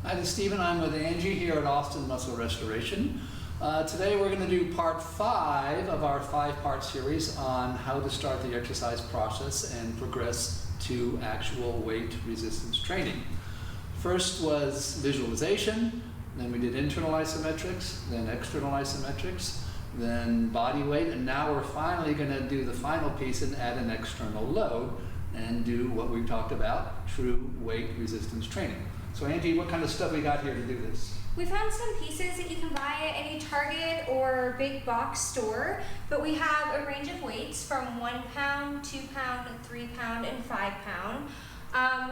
Hi, this is Stephen. I'm with Angie here at Austin Muscle Restoration. Today we're going to do part 5 of our 5-part series on how to start the exercise process and progress to actual weight resistance training. First was visualization, then we did internal isometrics, then external isometrics, then body weight, and now we're finally going to do the final piece and add an external load and do what we talked about, true weight resistance training. So Angie, what kind of stuff we got here to do this? We found some pieces that you can buy at any Target or big box store, but we have a range of weights from 1 pound, 2 pound, 3 pound, and 5 pound.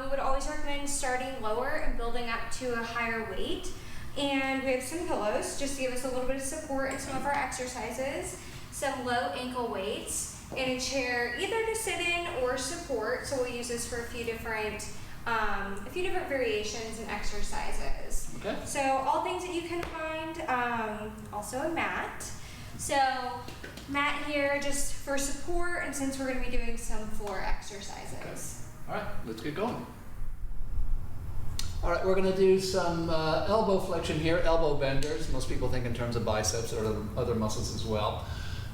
We would always recommend starting lower and building up to a higher weight. And we have some pillows just to give us a little bit of support in some of our exercises, some low ankle weights, and a chair either to sit in or support. So we'll use this for a few different variations and exercises. Okay. So all things that you can find, also a mat. So mat here just for support, and since we're going to be doing some floor exercises. Okay. All right, let's get going. All right, we're going to do some elbow flexion here, elbow benders. Most people think in terms of biceps or other muscles as well.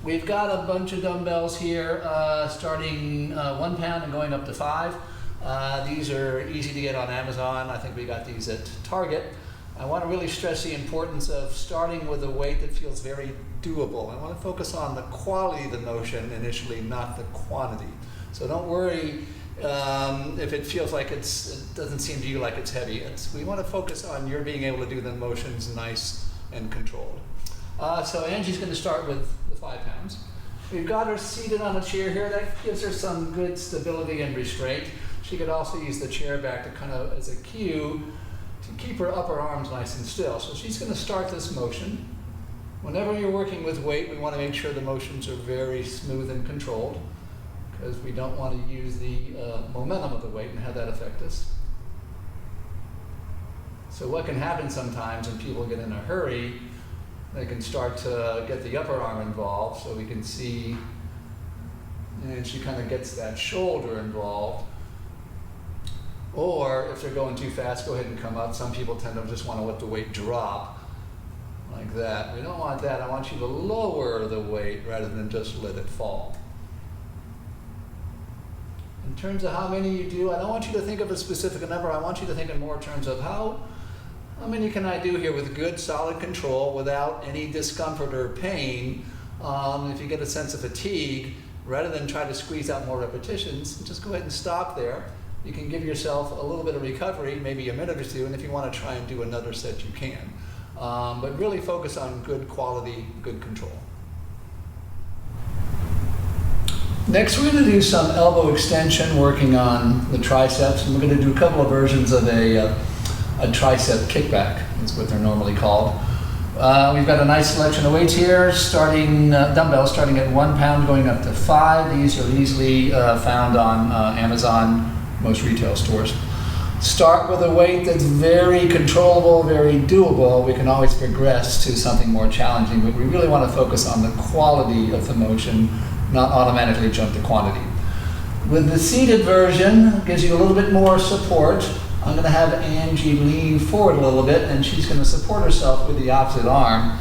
We've got a bunch of dumbbells here, starting 1 pound and going up to 5. These are easy to get on Amazon. I think we got these at Target. I want to really stress the importance of starting with a weight that feels very doable. I want to focus on the quality of the motion initially, not the quantity. So don't worry if it feels like it doesn't seem to you like it's heavy. We want to focus on your being able to do the motions nice and controlled. So Angie's going to start with the 5 pounds. We've got her seated on a chair here. That gives her some good stability and restraint. She could also use the chair back to kind of as a cue to keep her upper arms nice and still. So she's going to start this motion. Whenever you're working with weight, we want to make sure the motions are very smooth and controlled, because we don't want to use the momentum of the weight and have that affect us. So what can happen sometimes when people get in a hurry, they can start to get the upper arm involved, so we can see, and she kind of gets that shoulder involved. Or if they're going too fast, go ahead and come up. Some people tend to just want to let the weight drop like that. We don't want that. I want you to lower the weight rather than just let it fall. In terms of how many you do, I don't want you to think of a specific number. I want you to think in more terms of how many can I do here with good, solid control without any discomfort or pain. If you get a sense of fatigue, rather than try to squeeze out more repetitions, just go ahead and stop there. You can give yourself a little bit of recovery, maybe a minute or two, and if you want to try and do another set, you can. But really focus on good quality, good control. Next, we're going to do some elbow extension, working on the triceps, and we're going to do a couple of versions of a tricep kickback, is what they're normally called. We've got a nice selection of weights here, dumbbells starting at 1 pound going up to 5. These are easily found on Amazon, most retail stores. Start with a weight that's very controllable, very doable. We can always progress to something more challenging, but we really want to focus on the quality of the motion, not automatically jump to quantity. With the seated version, it gives you a little bit more support. I'm going to have Angie lean forward a little bit, and she's going to support herself with the opposite arm.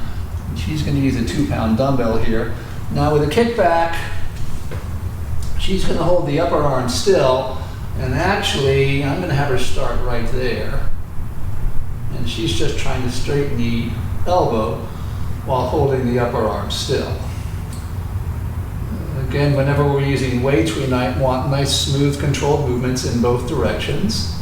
And she's going to use a 2 pound dumbbell here. Now with a kickback, she's going to hold the upper arm still, and actually I'm going to have her start right there. And she's just trying to straighten the elbow while holding the upper arm still. Again, whenever we're using weights, we might want nice, smooth, controlled movements in both directions.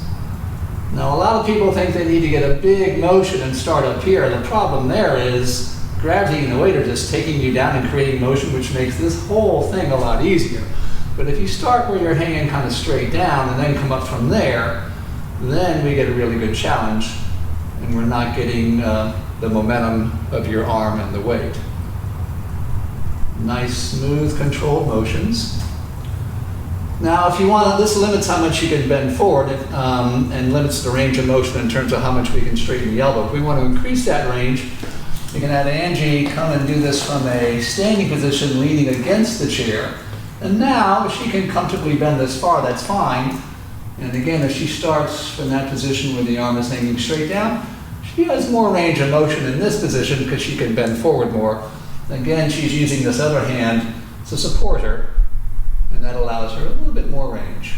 Now, a lot of people think they need to get a big motion and start up here. The problem there is gravity and the weight are just taking you down and creating motion, which makes this whole thing a lot easier. But if you start where you're hanging kind of straight down and then come up from there, then we get a really good challenge, and we're not getting the momentum of your arm and the weight. Nice, smooth, controlled motions. Now, if you want, this limits how much you can bend forward and limits the range of motion in terms of how much we can straighten the elbow. If we want to increase that range, you can have Angie come and do this from a standing position, leaning against the chair. And now, if she can comfortably bend this far, that's fine. And again, if she starts from that position where the arm is hanging straight down, she has more range of motion in this position because she can bend forward more. Again, she's using this other hand to support her, and that allows her a little bit more range.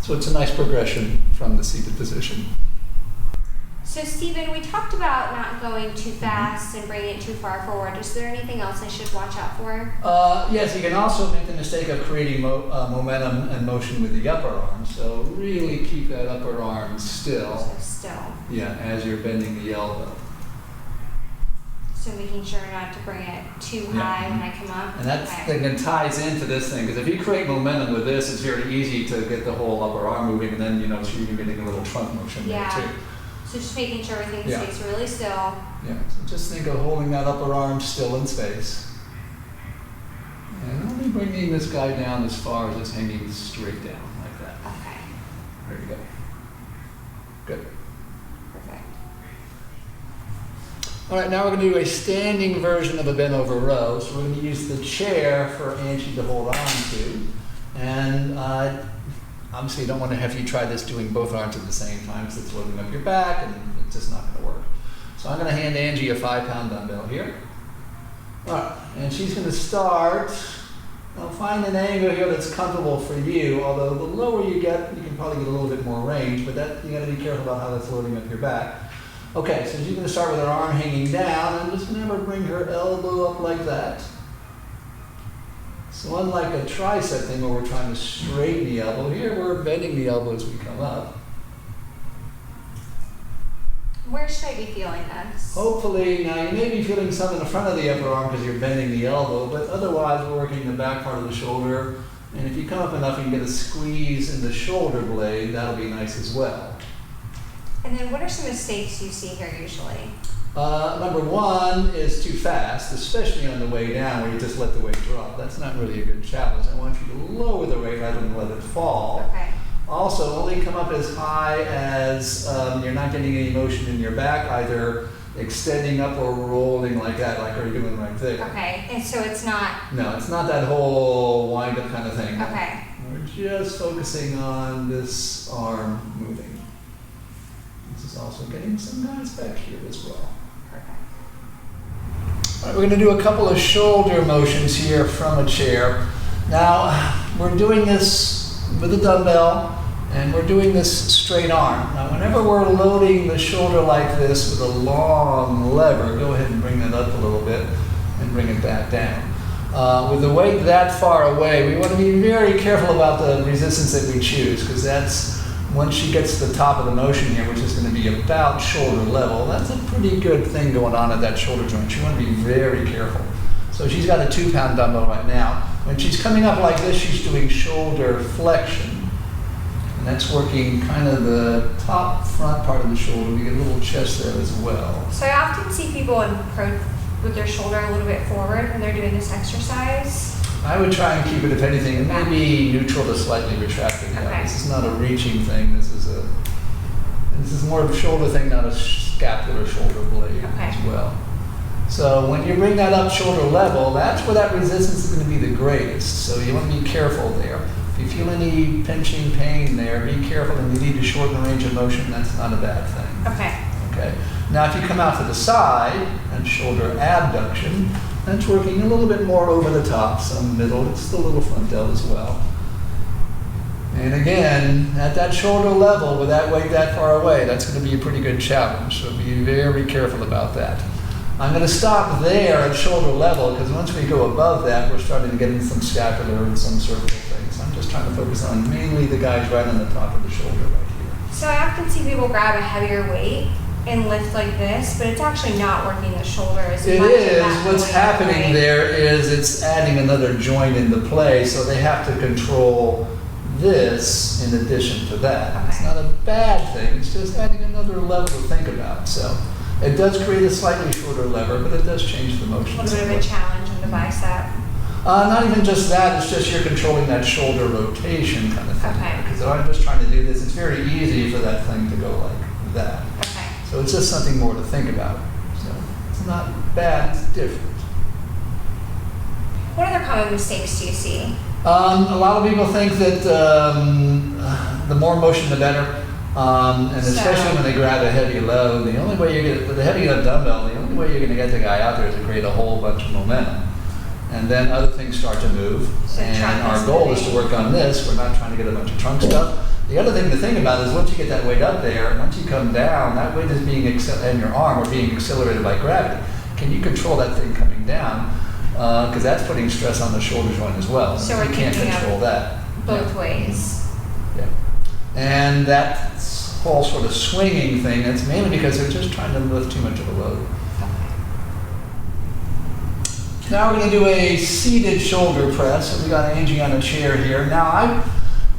So it's a nice progression from the seated position. So Stephen, we talked about not going too fast and bringing it too far forward. Is there anything else I should watch out for? Yes, you can also make the mistake of creating momentum and motion with the upper arm. So really keep that upper arm still. So still. Yeah, as you're bending the elbow. So making sure not to bring it too high when I come up. And that thing ties into this thing, because if you create momentum with this, it's very easy to get the whole upper arm moving, and then you're even getting a little trunk motion there too. So just making sure everything stays really still. Yeah, so just think of holding that upper arm still in space. And only bringing this guy down as far as it's hanging straight down, like that. Okay. There you go. Good. Perfect. All right, now we're going to do a standing version of a bent over row. So we're going to use the chair for Angie to hold on to. And obviously you don't want to have you try this doing both arms at the same time because it's loading up your back and it's just not going to work. So I'm going to hand Angie a 5-pound dumbbell here. All right, and she's going to start. Now find an angle here that's comfortable for you, although the lower you get, you can probably get a little bit more range, but that you got to be careful about how that's loading up your back. Okay, so she's going to start with her arm hanging down. I'm just going to have her bring her elbow up like that. So unlike a tricep thing where we're trying to straighten the elbow, here we're bending the elbow as we come up. Where should I be feeling this? Hopefully, now you may be feeling some in the front of the upper arm because you're bending the elbow, but otherwise we're working the back part of the shoulder. And if you come up enough, you can get a squeeze in the shoulder blade. That'll be nice as well. And then what are some mistakes you see here usually? Number one is too fast, especially on the way down where you just let the weight drop. That's not really a good challenge. I want you to lower the weight rather than let it fall. Okay. Also, only come up as high as you're not getting any motion in your back, either extending up or rolling like that, like you're doing right there. Okay, and so it's not... No, it's not that whole wind-up kind of thing. Okay. We're just focusing on this arm moving. This is also getting some guys back here as well. Perfect. All right, we're going to do a couple of shoulder motions here from a chair. Now, we're doing this with a dumbbell, and we're doing this straight arm. Now, whenever we're loading the shoulder like this with a long lever, go ahead and bring that up a little bit and bring it back down. With the weight that far away, we want to be very careful about the resistance that we choose, because that's, once she gets to the top of the motion here, which is going to be about shoulder level, that's a pretty good thing going on at that shoulder joint. You want to be very careful. So she's got a 2-pound dumbbell right now. When she's coming up like this, she's doing shoulder flexion. And that's working kind of the top front part of the shoulder. We get a little chest there as well. So I often see people with their shoulder a little bit forward when they're doing this exercise. I would try and keep it, if anything, it may be neutral to slightly retracted. Okay. This is not a reaching thing. This is more of a shoulder thing, not a scapular shoulder blade as well. So when you bring that up shoulder level, that's where that resistance is going to be the greatest. So you want to be careful there. If you feel any pinching pain there, be careful, and you need to shorten the range of motion. That's not a bad thing. Okay. Now if you come out to the side and shoulder abduction, that's working a little bit more over the top, some middle, it's the little front delt as well. And again, at that shoulder level, with that weight that far away, that's going to be a pretty good challenge. So be very careful about that. I'm going to stop there at shoulder level, because once we go above that, we're starting to get into some scapular and some cervical things. I'm just trying to focus on mainly the guys right on the top of the shoulder right here. So I often see people grab a heavier weight and lift like this, but it's actually not working the shoulder as much. It is. What's happening there is it's adding another joint into play, so they have to control this in addition to that. Okay. It's not a bad thing, it's just adding another level to think about. So it does create a slightly shorter lever, but it does change the motion. A little bit of a challenge in the bicep. Not even just that, it's just you're controlling that shoulder rotation kind of thing. Okay. Because if I'm just trying to do this, it's very easy for that thing to go like that. Okay. So it's just something more to think about. So it's not bad, it's different. What other common mistakes do you see? A lot of people think that the more motion, the better. And especially when they grab a heavy load, the only way you're with a heavy load dumbbell, the only way you're going to get the guy out there is to create a whole bunch of momentum. And then other things start to move. So and our goal is to work on this. We're not trying to get a bunch of trunk stuff. The other thing to think about is once you get that weight up there, once you come down, that weight is being in your arm or being accelerated by gravity. Can you control that thing coming down? Because that's putting stress on the shoulder joint as well. So you we're can't thinking control of that. both ways. Yeah. And that whole sort of swinging thing, it's mainly because they're just trying to lift too much of a load. Now we're going to do a seated shoulder press. So we got Angie on a chair here. Now I'm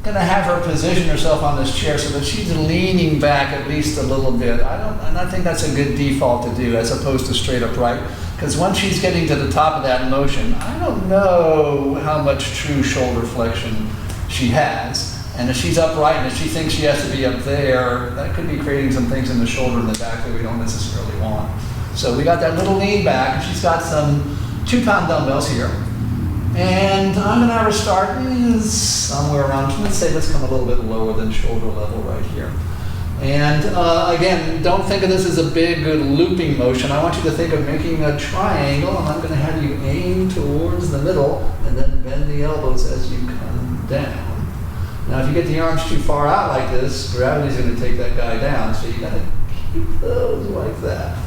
going to have her position herself on this chair so that she's leaning back at least a little bit. And I think that's a good default to do as opposed to straight upright. Because once she's getting to the top of that motion, I don't know how much true shoulder flexion she has. And if she's upright and if she thinks she has to be up there, that could be creating some things in the shoulder and the back that we don't necessarily want. So we got that little lean back, and she's got some 2-pound dumbbells here. And I'm going to have her start somewhere around, let's come a little bit lower than shoulder level right here. And again, don't think of this as a big looping motion. I want you to think of making a triangle, and I'm going to have you aim towards the middle and then bend the elbows as you come down. Now, if you get the arms too far out like this, gravity's going to take that guy down, so you got to keep those like that.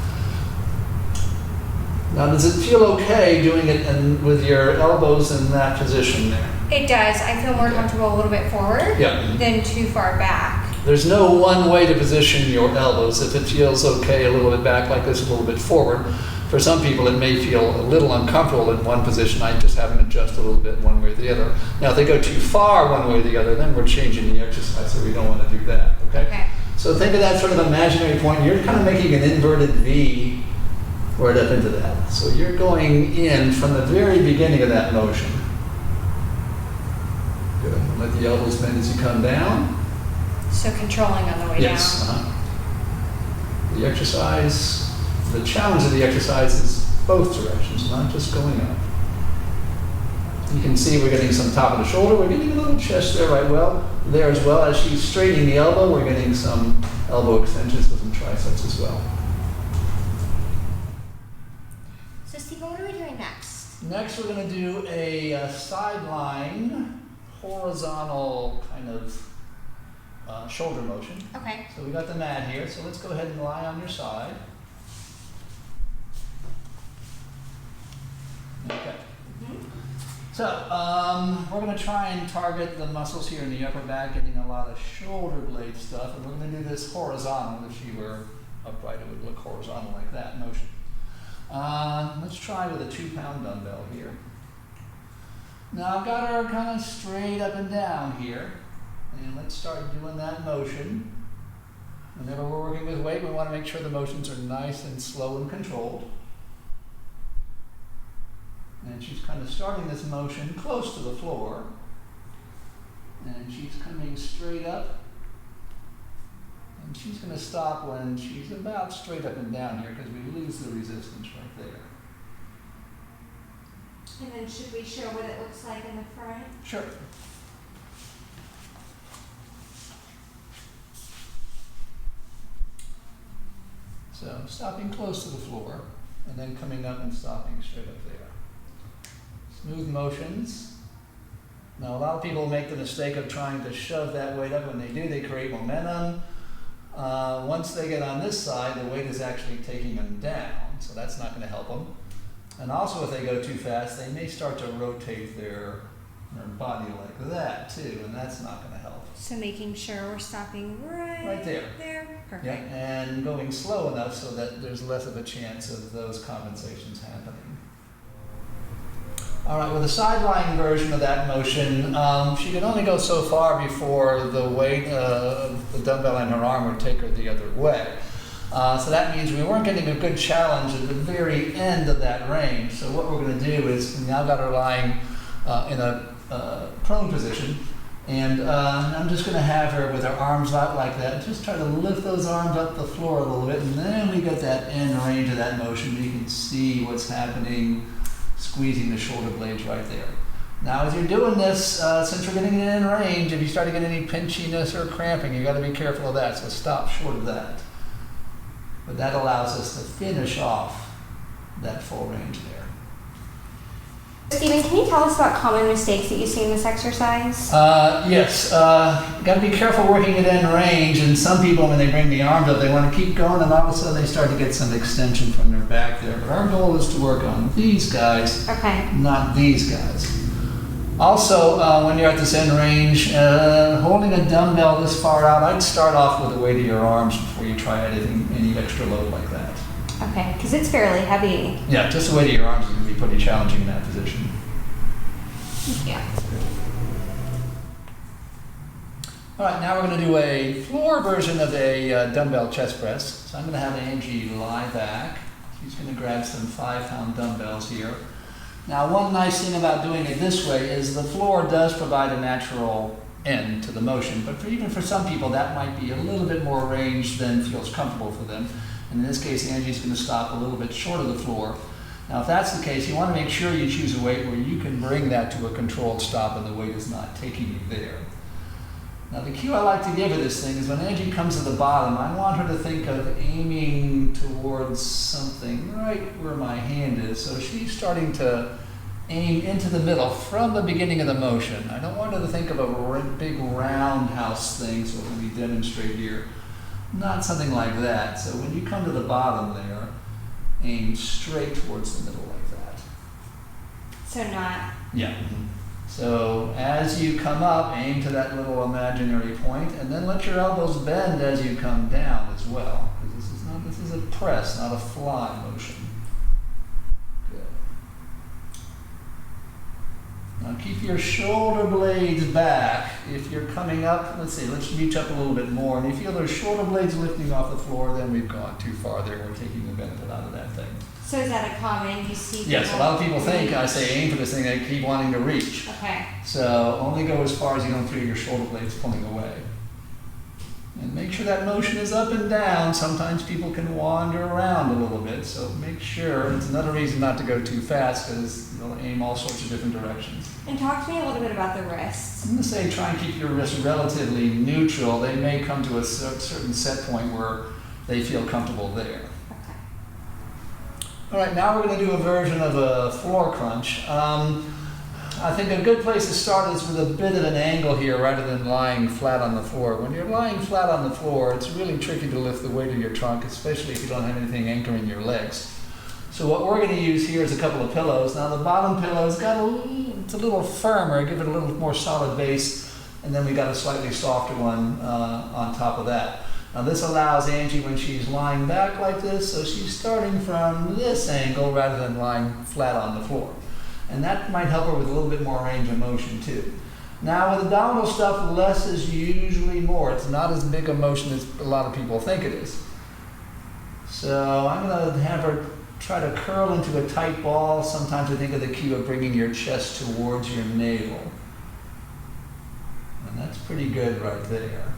Now, does it feel okay doing it with your elbows in that position there? It does. I feel more comfortable a little bit forward than too far back. There's no one way to position your elbows. If it feels okay a little bit back like this, a little bit forward, for some people it may feel a little uncomfortable in one position. I just have them adjust a little bit one way or the other. Now, if they go too far one way or the other, then we're changing the exercise, so we don't want to do that, okay? So think of that sort of imaginary point. You're kind of making an inverted V right up into that. So you're going in from the very beginning of that motion. Good. Let the elbows bend as you come down. So controlling on the way down. The exercise, the challenge of the exercise is both directions, not just going up. You can see we're getting some top of the shoulder. We're getting a little chest there there as well. As she's straightening the elbow, we're getting some elbow extensions with some triceps as well. So Steve, what are we doing next? Next, we're going to do a sideline horizontal kind of shoulder motion. Okay. So we got the mat here, so let's go ahead and lie on your side. Okay. So we're going to try and target the muscles here in the upper back, getting a lot of shoulder blade stuff, and we're going to do this horizontal. If you were upright, it would look horizontal like that motion. Let's try with a 2-pound dumbbell here. Now I've got her kind of straight up and down here. And let's start doing that motion. Whenever we're working with weight, we want to make sure the motions are nice and slow and controlled. And she's kind of starting this motion close to the floor. And she's coming straight up. And she's going to stop when she's about straight up and down here because we lose the resistance right there. And then should we show what it looks like in the front? Sure. So stopping close to the floor and then coming up and stopping straight up there. Smooth motions. Now a lot of people make the mistake of trying to shove that weight up. When they do, they create momentum. Once they get on this side, the weight is actually taking them down, so that's not going to help them. And also if they go too fast, they may start to rotate their body like that too, and that's not going to help. So making sure we're stopping right there. Perfect. Yeah, and going slow enough so that there's less of a chance of those compensations happening. All right, with the sideline version of that motion, she can only go so far before the weight of the dumbbell in her arm would take her the other way. So that means we weren't getting a good challenge at the very end of that range. So what we're going to do is, we now got her lying in a prone position. And I'm just going to have her with her arms out like that. Just try to lift those arms up the floor a little bit. And then we get that end range of that motion. You can see what's happening, squeezing the shoulder blades right there. Now, as you're doing this, since we're getting it in range, if you start to get any pinchiness or cramping, you got to be careful of that. So stop short of that. But that allows us to finish off that full range there. Stephen, can you tell us about common mistakes that you see in this exercise? Yes. Got to be careful working it in range. And some people, when they bring the arms up, they want to keep going, and all of a sudden they start to get some extension from their back there. But our goal is to work on these guys, not these guys. Also, when you're at this end range, holding a dumbbell this far out, I'd start off with the weight of your arms before you try any extra load like that. Okay, because it's fairly heavy. Yeah, just the weight of your arms is going to be pretty challenging in that position. Yeah. All right, now we're going to do a floor version of a dumbbell chest press. So I'm going to have Angie lie back. She's going to grab some 5-pound dumbbells here. Now, one nice thing about doing it this way is the floor does provide a natural end to the motion, but even for some people that might be a little bit more range than feels comfortable for them. And in this case, Angie's going to stop a little bit short of the floor. Now, if that's the case, you want to make sure you choose a weight where you can bring that to a controlled stop and the weight is not taking you there. Now, the cue I like to give her this thing is when Angie comes to the bottom, I want her to think of aiming towards something right where my hand is. So she's starting to aim into the middle from the beginning of the motion. I don't want her to think of a big roundhouse thing, so when we demonstrate here. Not something like that. So when you come to the bottom there, aim straight towards the middle like that. So not... Yeah. So as you come up, aim to that little imaginary point, and then let your elbows bend as you come down as well. Because this is a press, not a fly motion. Good. Now keep your shoulder blades back. If you're coming up, let's reach up a little bit more. And you feel those shoulder blades lifting off the floor, then we've gone too far there. We're taking the benefit out of that thing. So is that a common, you see? Yes, a lot of people think I say aim for this thing, they keep wanting to reach. Okay. So only go as far as you don't feel your shoulder blades pulling away. And make sure that motion is up and down. Sometimes people can wander around a little bit, so make sure. It's another reason not to go too fast because they'll aim all sorts of different directions. And talk to me a little bit about the wrists. I'm going to say try and keep your wrists relatively neutral. They may come to a certain set point where they feel comfortable there. Okay. All right, now we're going to do a version of a floor crunch. I think a good place to start is with a bit of an angle here rather than lying flat on the floor. When you're lying flat on the floor, it's really tricky to lift the weight of your trunk, especially if you don't have anything anchoring your legs. So what we're going to use here is a couple of pillows. Now the bottom pillow's it's a little firmer, give it a little more solid base, and then we got a slightly softer one on top of that. Now this allows Angie, when she's lying back like this, so she's starting from this angle rather than lying flat on the floor. And that might help her with a little bit more range of motion too. Now with abdominal stuff, less is usually more. It's not as big a motion as a lot of people think it is. So I'm going to have her try to curl into a tight ball. Sometimes I think of the cue of bringing your chest towards your navel. And that's pretty good right there.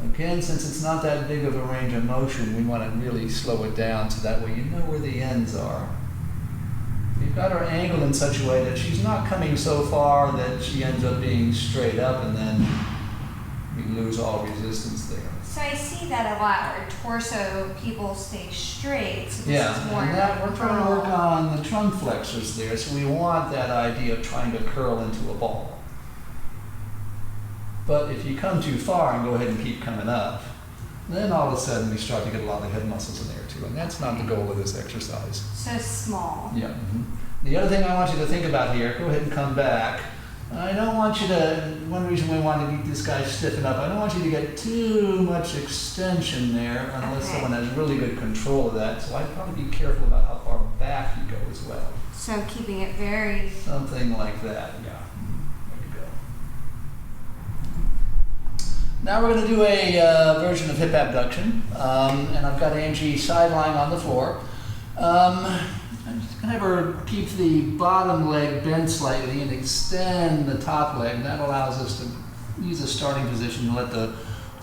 Again, since it's not that big of a range of motion, we want to really slow it down so that way you know where the ends are. We've got her angled in such a way that she's not coming so far that she ends up being straight up and then we lose all resistance there. So I see that a lot, where torso people stay straight. So this Yeah, is more and that we're trying to work curl. on the trunk flexors there, so we want that idea of trying to curl into a ball. But if you come too far and go ahead and keep coming up, then all of a sudden we start to get a lot of head muscles in there too, and that's not the goal of this exercise. So small. Yeah. The other thing I want you to think about here, go ahead and come back. I don't want you to, one reason we want to keep this guy stiffen up, I don't want you to get too much extension there unless someone has really good control of that. So I'd probably be careful about how far back you go as well. So keeping it very... Something like that, yeah. There you go. Now we're going to do a version of hip abduction. And I've got Angie side lying on the floor. I'm just going to have her keep the bottom leg bent slightly and extend the top leg. And that allows us to use a starting position and let the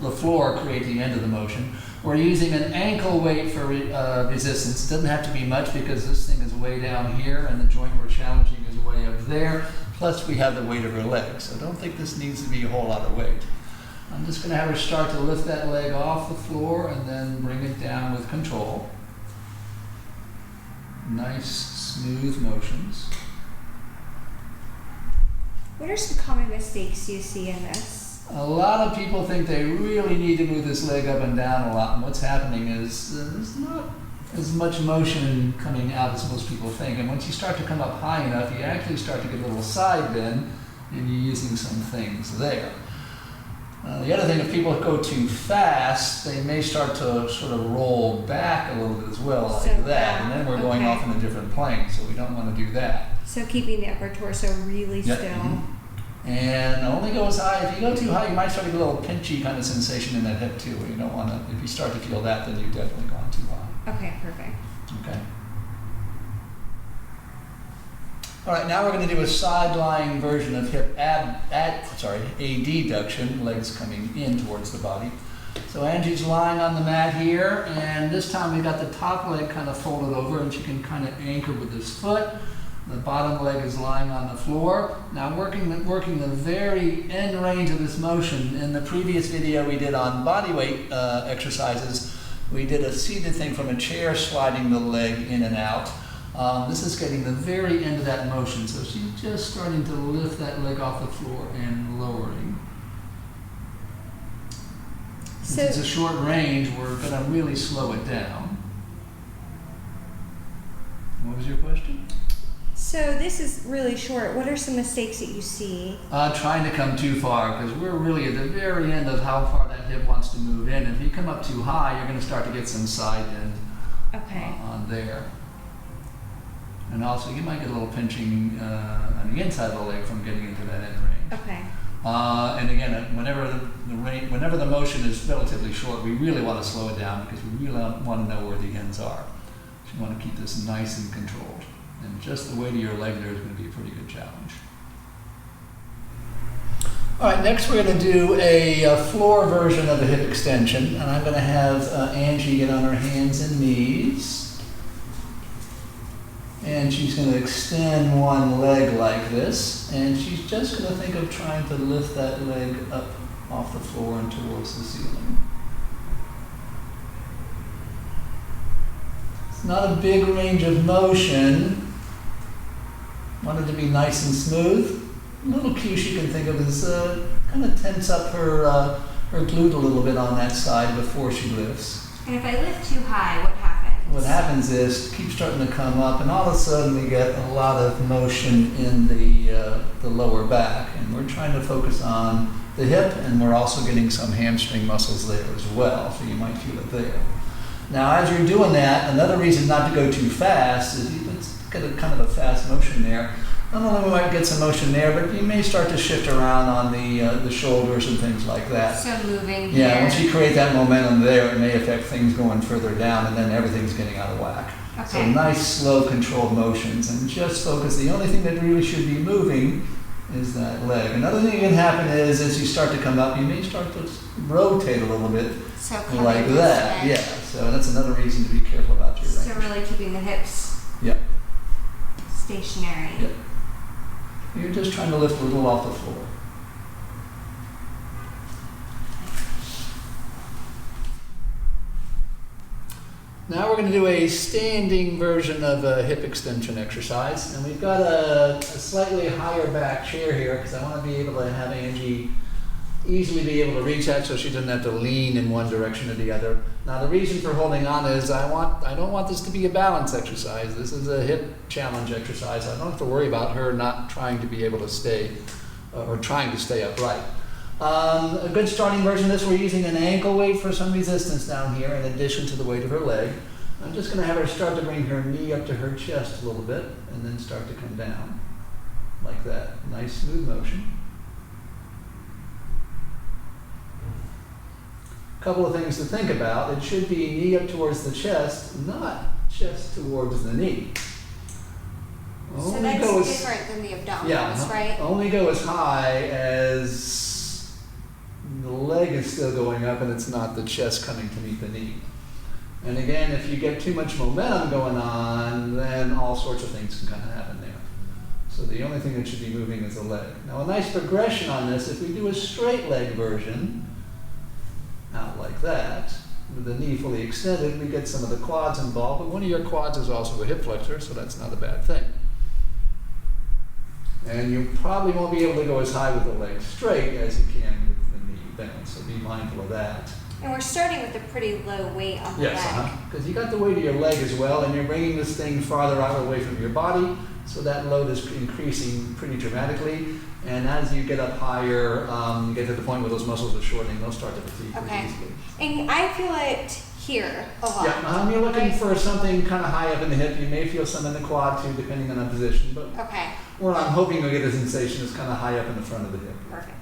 the floor create the end of the motion. We're using an ankle weight for resistance. It doesn't have to be much because this thing is way down here and the joint we're challenging is way up there. Plus we have the weight of her leg. So don't think this needs to be a whole lot of weight. I'm just going to have her start to lift that leg off the floor and then bring it down with control. Nice, smooth motions. What are some common mistakes you see in this? A lot of people think they really need to move this leg up and down a lot, and what's happening is there's not as much motion coming out as most people think. And once you start to come up high enough, you actually start to get a little side bend, and you're using some things there. The other thing, if people go too fast, they may start to sort of roll back a little bit as well, like So that, and then we're going off in a different plane, so we don't want to do that. So keeping the upper torso really Yep. still. Mm-hmm. And only go as high. If you go too high, you might start to get a little pinchy kind of sensation in that hip too. You don't want to, if you start to feel that, then you've definitely gone too high. Okay, perfect. Okay. All right, now we're going to do a side-lying version of hip adduction, legs coming in towards the body. So Angie's lying on the mat here, and this time we've got the top leg kind of folded over, and she can kind of anchor with this foot. The bottom leg is lying on the floor. Now working the very end range of this motion. In the previous video we did on body weight exercises, we did a seated thing from a chair, sliding the leg in and out. This is getting the very end of that motion. So she's just starting to lift that leg off the floor and lowering. Since it's a short range, we're going to really slow it down. What was your question? So this is really short. What are some mistakes that you see? Trying to come too far, because we're really at the very end of how far that hip wants to move in. If you come up too high, you're going to start to get some side bend on there. And also, you might get a little pinching on the inside of the leg from getting into that end range. Okay. And again, whenever the motion is relatively short, we really want to slow it down because we really want to know where the ends are. So you want to keep this nice and controlled. And just the weight of your leg there is going to be a pretty good challenge. All right, next we're going to do a floor version of a hip extension. And I'm going to have Angie get on her hands and knees. And she's going to extend one leg like this. And she's just going to think of trying to lift that leg up off the floor and towards the ceiling. It's not a big range of motion. Want it to be nice and smooth. A little cue she can think of is kind of tense up her glute a little bit on that side before she lifts. And if I lift too high, what happens? What happens is, keep starting to come up, and all of a sudden we get a lot of motion in the lower back. And we're trying to focus on the hip, and we're also getting some hamstring muscles there as well, so you might feel it there. Now, as you're doing that, another reason not to go too fast is you get a kind of a fast motion there. Not only we might get some motion there, but you may start to shift around on the shoulders and things like that. So moving here. Yeah, once you create that momentum there, it may affect things going further down, and then everything's getting out of whack. Okay. So nice, slow, controlled motions, and just focus. The only thing that really should be moving is that leg. Another thing that can happen is, as you start to come up, you may start to rotate a little bit, So like that. Yeah, so that's another reason to be careful about your range. So really keeping the hips stationary. Yep. You're just trying to lift a little off the floor. Now we're going to do a standing version of a hip extension exercise. And we've got a slightly higher back chair here because I want to be able to have Angie easily be able to reach that so she doesn't have to lean in one direction or the other. Now the reason for holding on is I don't want this to be a balance exercise. This is a hip challenge exercise. I don't have to worry about her not trying to be able to stay or trying to stay upright. A good starting version of this, we're using an ankle weight for some resistance down here in addition to the weight of her leg. I'm just going to have her start to bring her knee up to her chest a little bit and then start to come down like that. Nice smooth motion. Couple of things to think about. It should be knee up towards the chest, not chest towards the knee. So that's different than the abdominals, right? Only go as high as the leg is still going up and it's not the chest coming to meet the knee. And again, if you get too much momentum going on, then all sorts of things can kind of happen there. So the only thing that should be moving is the leg. Now a nice progression on this, if we do a straight leg version, out like that, with the knee fully extended, we get some of the quads involved, but one of your quads is also a hip flexor, so that's not a bad thing. And you probably won't be able to go as high with the leg straight as you can with the knee bent, so be mindful of that. And we're starting with a pretty low weight on the leg. Yes, because you got the weight of your leg as well, and you're bringing this thing farther out away from your body, so that load is increasing pretty dramatically. And as you get up higher, you get to the point where those muscles are shortening, they'll start to fatigue pretty easily. And I feel it here a lot. Yeah, you're looking for something kind of high up in the hip. You may feel some in the quad too, depending on the position. But what I'm hoping you'll get a sensation is kind of high up in the front of the hip. Perfect.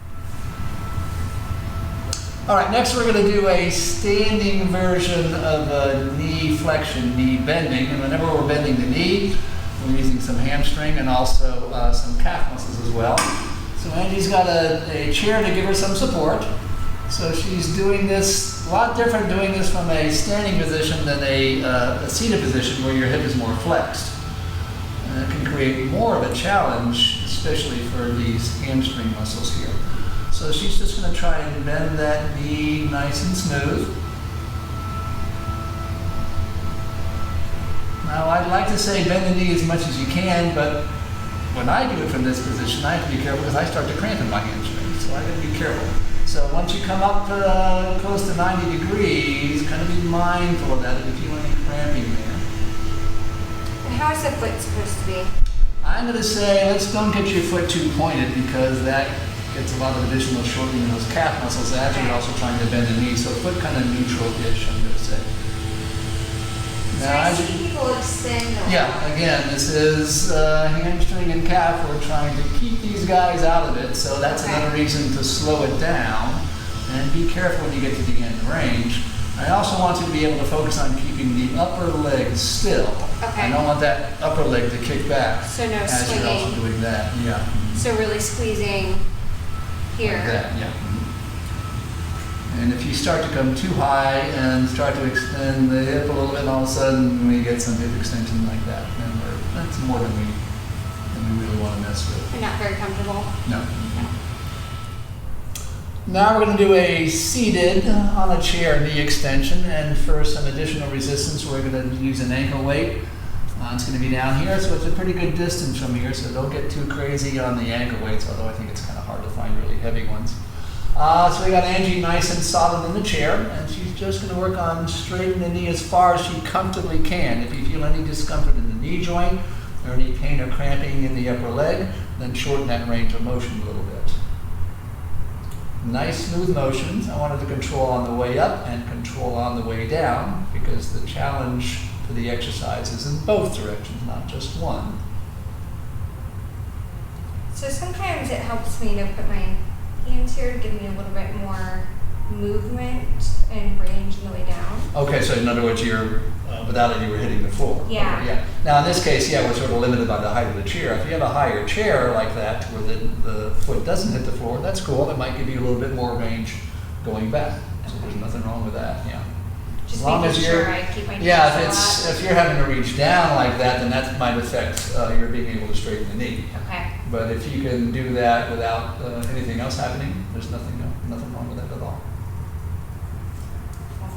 All right, next we're going to do a standing version of a knee flexion, knee bending. And whenever we're bending the knee, we're using some hamstring and also some calf muscles as well. So Angie's got a chair to give her some support. So she's doing this, a lot different doing this from a standing position than a seated position where your hip is more flexed. And it can create more of a challenge, especially for these hamstring muscles here. So she's just going to try and bend that knee nice and smooth. Now I'd like to say bend the knee as much as you can, but when I do it from this position, I have to be careful because I start to cramp in my hamstring, so I got to be careful. So once you come up close to 90 degrees, kind of be mindful of that if you feel any cramping there. And how is the foot supposed to be? I'm going to say don't get your foot too pointed because that gets a lot of additional shortening in those calf muscles as you're also trying to bend the knee. So foot kind of neutral-ish, I'm going to say. So I see people extend. Yeah, again, this is hamstring and calf. We're trying to keep these guys out of it, so that's another reason to slow it down and be careful when you get to the end range. I also want you to be able to focus on keeping the upper leg still. I don't want that upper leg to kick back so no as swinging. You're also doing that. Yeah. So really squeezing here. Like that, yeah. And if you start to come too high and start to extend the hip a little bit, and all of a sudden we get some hip extension like that, then that's more than we really want to mess with. You're not very comfortable? No. Now we're going to do a seated on a chair knee extension, and for some additional resistance we're going to use an ankle weight. It's going to be down here, so it's a pretty good distance from here, so don't get too crazy on the ankle weights, although I think it's kind of hard to find really heavy ones. So we got Angie nice and solid in the chair, and she's just going to work on straightening the knee as far as she comfortably can. If you feel any discomfort in the knee joint or any pain or cramping in the upper leg, then shorten that range of motion a little bit. Nice smooth motions. I wanted to control on the way up and control on the way down because the challenge for the exercise is in both directions, not just one. So sometimes it helps me to put my hands here to give me a little bit more movement and range on the way down. Okay, so in other words, you're without it, you were hitting the floor. Yeah. Okay, yeah. Now in this case, we're sort of limited by the height of the chair. If you have a higher chair like that, where the foot doesn't hit the floor, that's cool. It might give you a little bit more range going back. So there's nothing wrong with that. Yeah. Just as long making as you're, sure I keep my hands if you're having to reach down like that, then that might affect your being able to straighten the knee. Okay. But if you can do that without anything else happening, there's nothing wrong with that at all.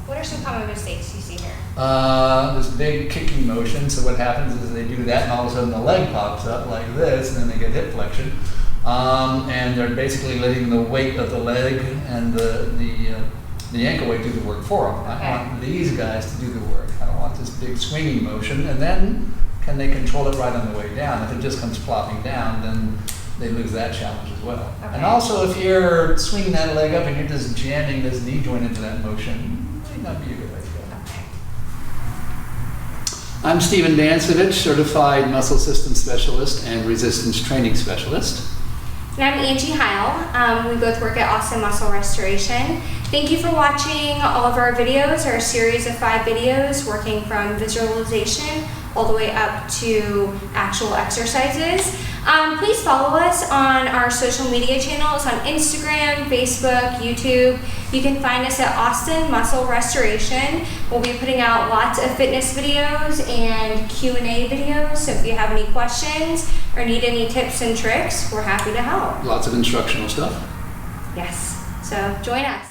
What are some common mistakes you see here? This big kicking motion. So what happens is they do that, and all of a sudden the leg pops up like this, and then they get hip flexion, and they're basically letting the weight of the leg and the ankle weight do the work for them. I want these guys to do the work. I don't want this big swinging motion, and then can they control it right on the way down? If it just comes plopping down, then they lose that challenge as well. Okay. And also, if you're swinging that leg up and you're just jamming this knee joint into that motion, it might not be a good way to go. Okay. I'm Stephen Dancevich, Certified Muscle System Specialist and Resistance Training Specialist. And I'm Angie Heil. We both work at Awesome Muscle Restoration. Thank you for watching all of our videos, our series of 5 videos working from visualization all the way up to actual exercises. Please follow us on our social media channels on Instagram, Facebook, YouTube. You can find us at Austin Muscle Restoration. We'll be putting out lots of fitness videos and Q&A videos. So if you have any questions or need any tips and tricks, we're happy to help. Lots of instructional stuff. Yes. So join us.